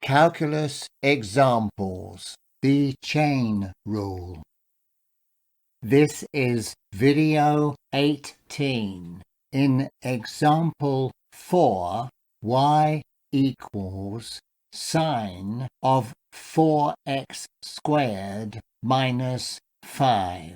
Calculus examples, the chain rule. This is video 18. In example 4, y equals sine of 4x squared minus 5.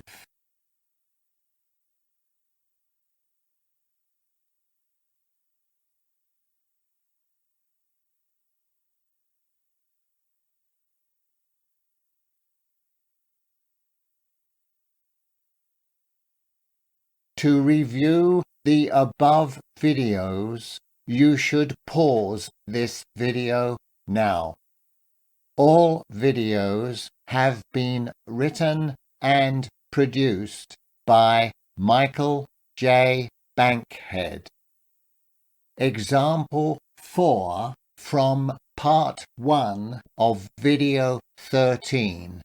To review the above videos, you should pause this video now. All videos have been written and produced by Michael J. Bankhead. Example 4 from Part 1 of Video 13.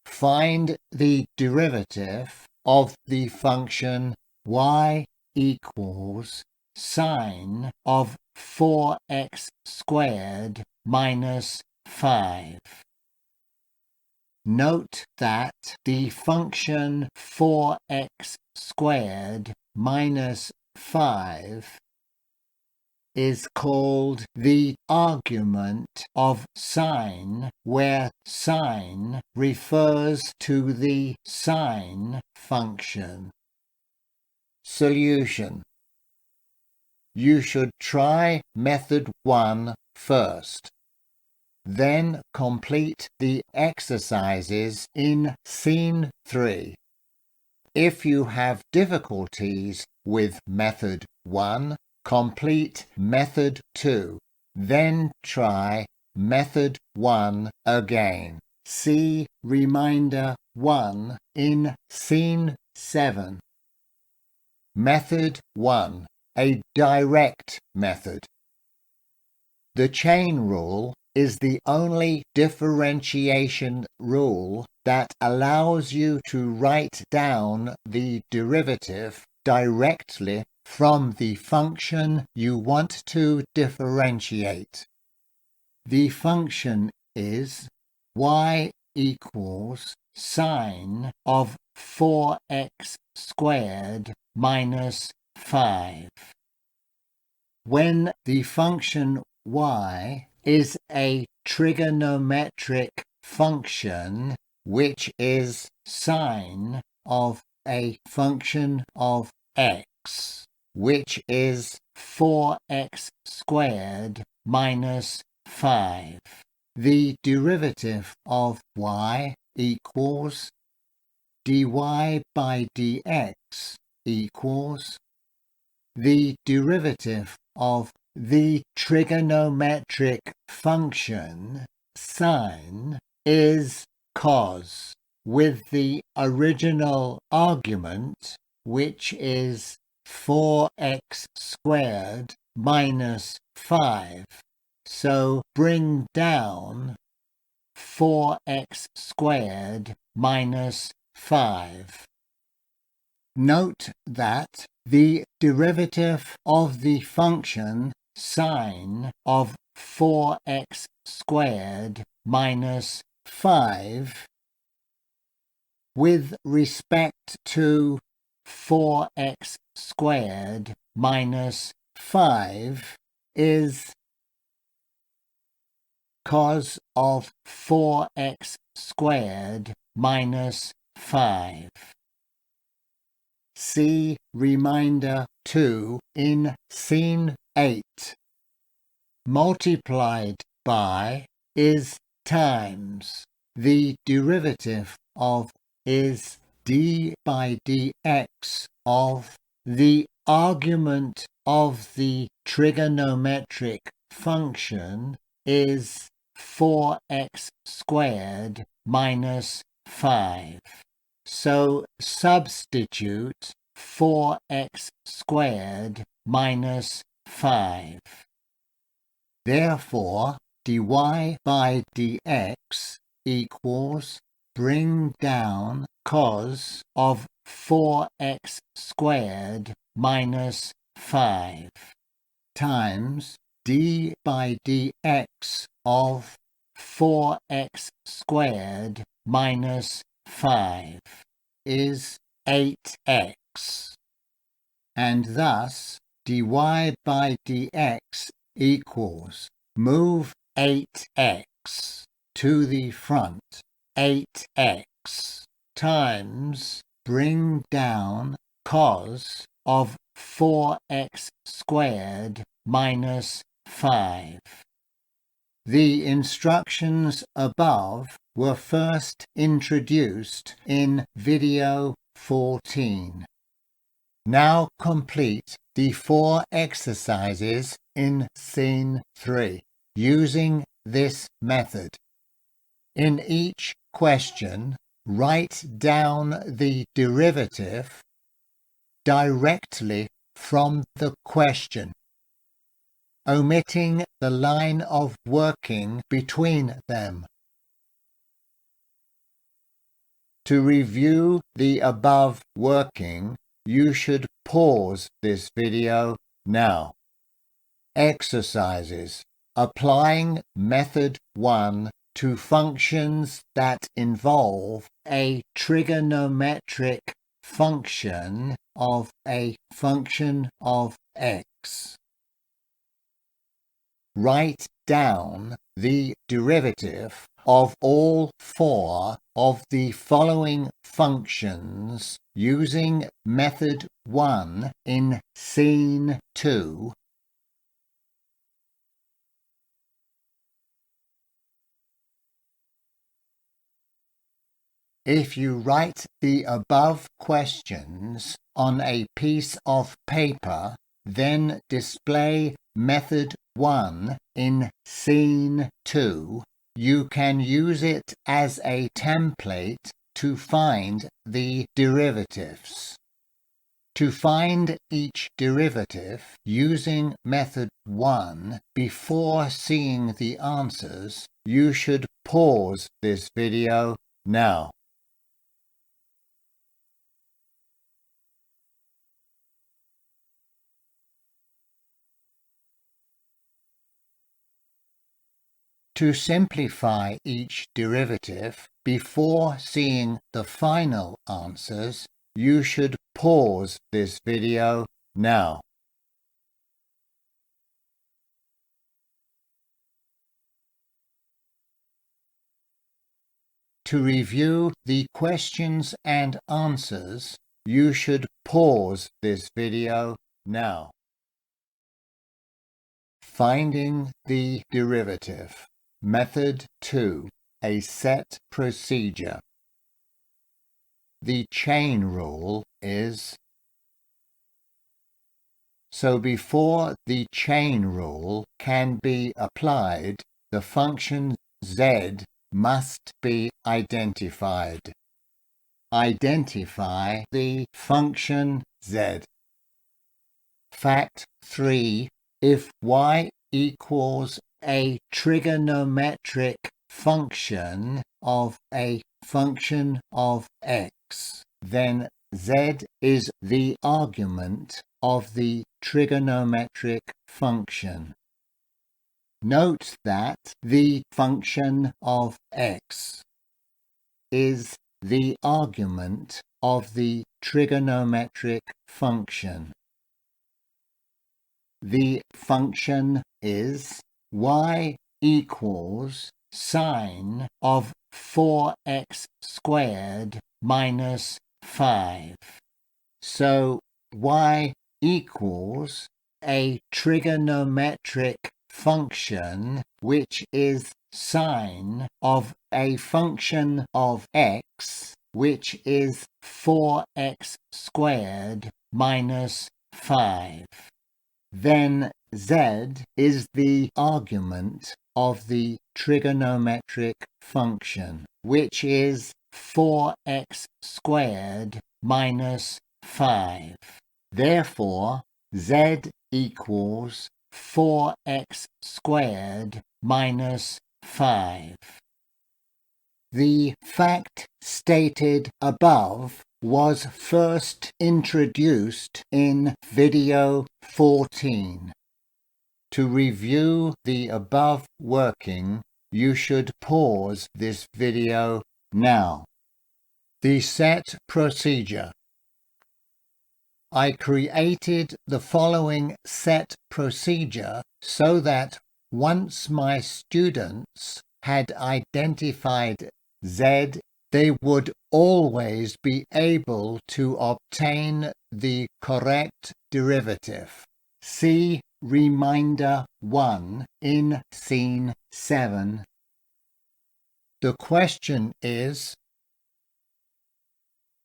Find the derivative of the function y equals sine of 4x squared minus 5. Note that the function 4x squared minus 5 is called the argument of sine, where sine refers to the sine function. Solution. You should try method 1 first. Then complete the exercises in scene 3. If you have difficulties with method 1, complete method 2, then try method 1 again. See reminder 1 in scene 7. Method 1, a direct method. The chain rule is the only differentiation rule that allows you to write down the derivative directly from the function you want to differentiate. The function is y equals sine of 4x squared minus 5. When the function y is a trigonometric function, which is sine of a function of x, which is 4x squared minus 5. The derivative of y equals dy by dx equals the derivative of the trigonometric function sine is cos, with the original argument, which is 4x squared minus 5. So bring down 4x squared minus 5. Note that the derivative of the function sine of 4x squared minus 5 with respect to 4x squared minus 5 is cos of 4x squared minus 5. See reminder 2 in scene 8. Multiplied by is times. The derivative of is d by dx of the argument of the trigonometric function is 4x squared minus 5. So substitute 4x squared minus 5. Therefore, dy by dx equals bring down cos of 4x squared minus 5 times d by dx of 4x squared minus 5 is 8x, and thus dy by dx equals move 8x to the front, 8x times bring down cos of 4x squared minus 5. The instructions above were first introduced in video 14. Now complete the 4 exercises in scene 3 using this method. In each question, write down the derivative directly from the question, omitting the line of working between them. To review the above working, you should pause this video now. Exercises. Applying method 1 to functions that involve a trigonometric function of a function of x. Write down the derivative of all 4 of the following functions using method 1 in scene 2. If you write the above questions on a piece of paper, then display method 1 in scene 2, you can use it as a template to find the derivatives. To find each derivative using method 1 before seeing the answers, you should pause this video now. To simplify each derivative before seeing the final answers, you should pause this video now. To review the questions and answers, you should pause this video now. Finding the derivative. Method 2. A set procedure. The chain rule is so before the chain rule can be applied, the function z must be identified. Identify the function z. Fact 3. If y equals a trigonometric function of a function of x, then z is the argument of the trigonometric function. Note that the function of x is the argument of the trigonometric function. The function is y equals sine of 4x squared minus 5. So y equals a trigonometric function which is sine of a function of x which is 4x squared minus 5. Then z is the argument of the trigonometric function, which is 4x squared minus 5. Therefore, z equals 4x squared minus 5. The fact stated above was first introduced in video 14. To review the above working, you should pause this video now. The set procedure. I created the following set procedure so that once my students had identified Z, they would always be able to obtain the correct derivative. See Reminder 1 in Scene 7. The question is,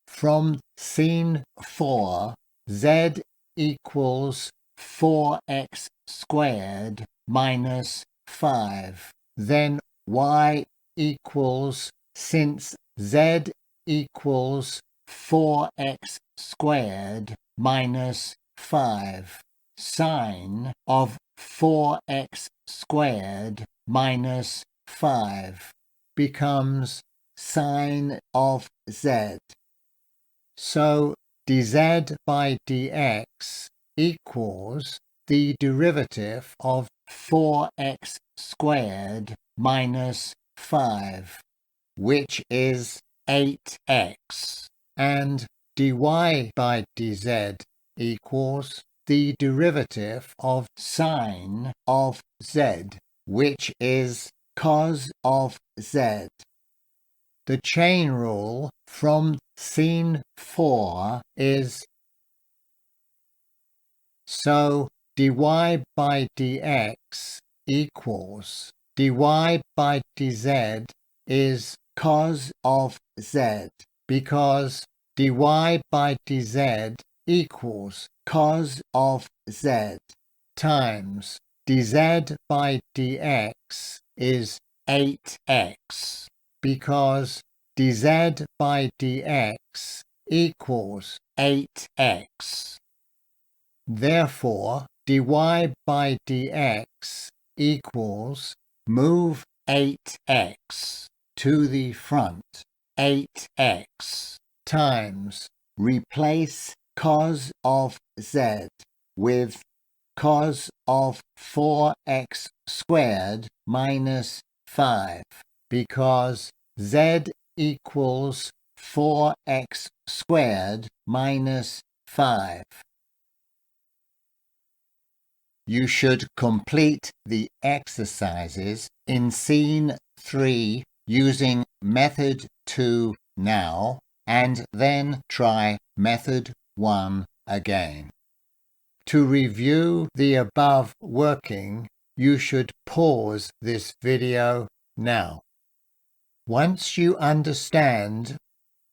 from Scene 4, Z equals 4x squared minus 5. Then Y equals, since Z equals 4x squared minus 5, sine of 4x squared minus 5 becomes sine of Z. So dz by dx equals the derivative of 4x squared minus 5, which is 8x, and dy by dz equals the derivative of sine of z, which is cos of z. The chain rule from Scene 4 is, so dy by dx equals dy by dz is cos of z, because dy by dz equals cos of z times dz by dx is 8x, because dz by dx equals 8x. Therefore, dy by dx equals, move 8x to the front, 8x times, replace cos of z with cos of 4x squared minus 5, because z equals 4x squared minus 5. You should complete the exercises in Scene 3 using Method 2 now, and then try Method 1 again. To review the above working, you should pause this video now. Once you understand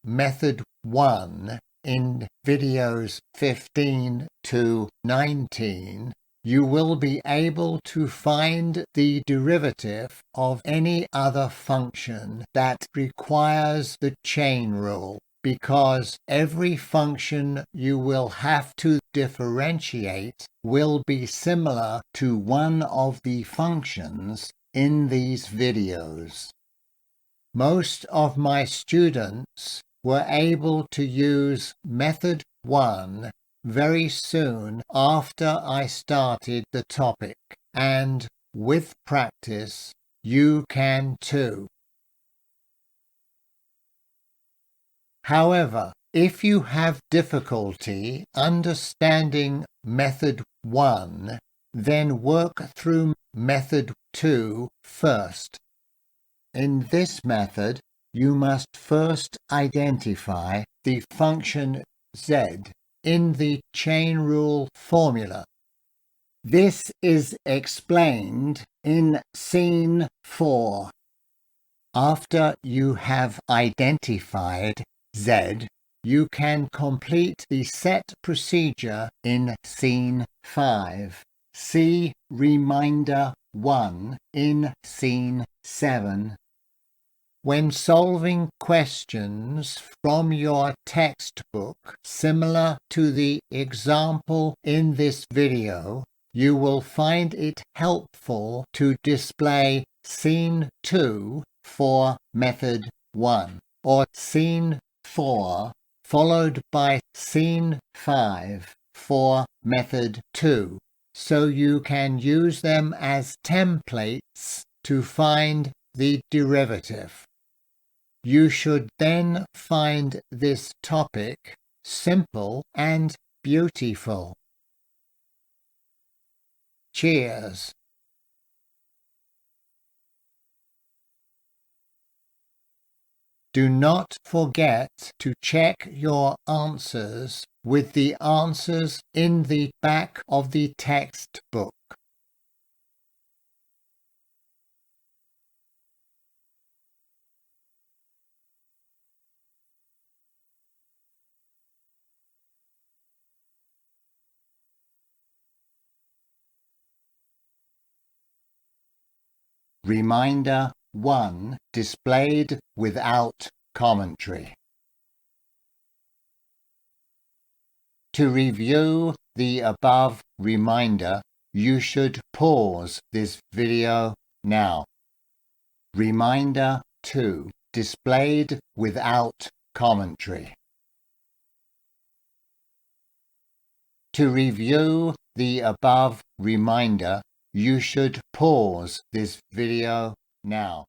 Method 1 in videos 15 to 19, you will be able to find the derivative of any other function that requires the chain rule, because every function you will have to differentiate will be similar to one of the functions in these videos. Most of my students were able to use Method 1 very soon after I started the topic, and with practice you can too. However, if you have difficulty understanding Method 1, then work through Method 2 first. In this method, you must first identify the function z in the chain rule formula. This is explained in Scene 4. After you have identified z, you can complete the set procedure in Scene 5. See Reminder 1 in Scene 7. When solving questions from your textbook similar to the example in this video, you will find it helpful to display Scene 2 for Method 1, or Scene 4 followed by Scene 5 for Method 2, so you can use them as templates to find the derivative. You should then find this topic simple and beautiful. Cheers. Do not forget to check your answers with the answers in the back of the textbook. Reminder 1 displayed without commentary. To review the above reminder, you should pause this video now. Reminder 2 displayed without commentary. To review the above reminder, you should pause this video now.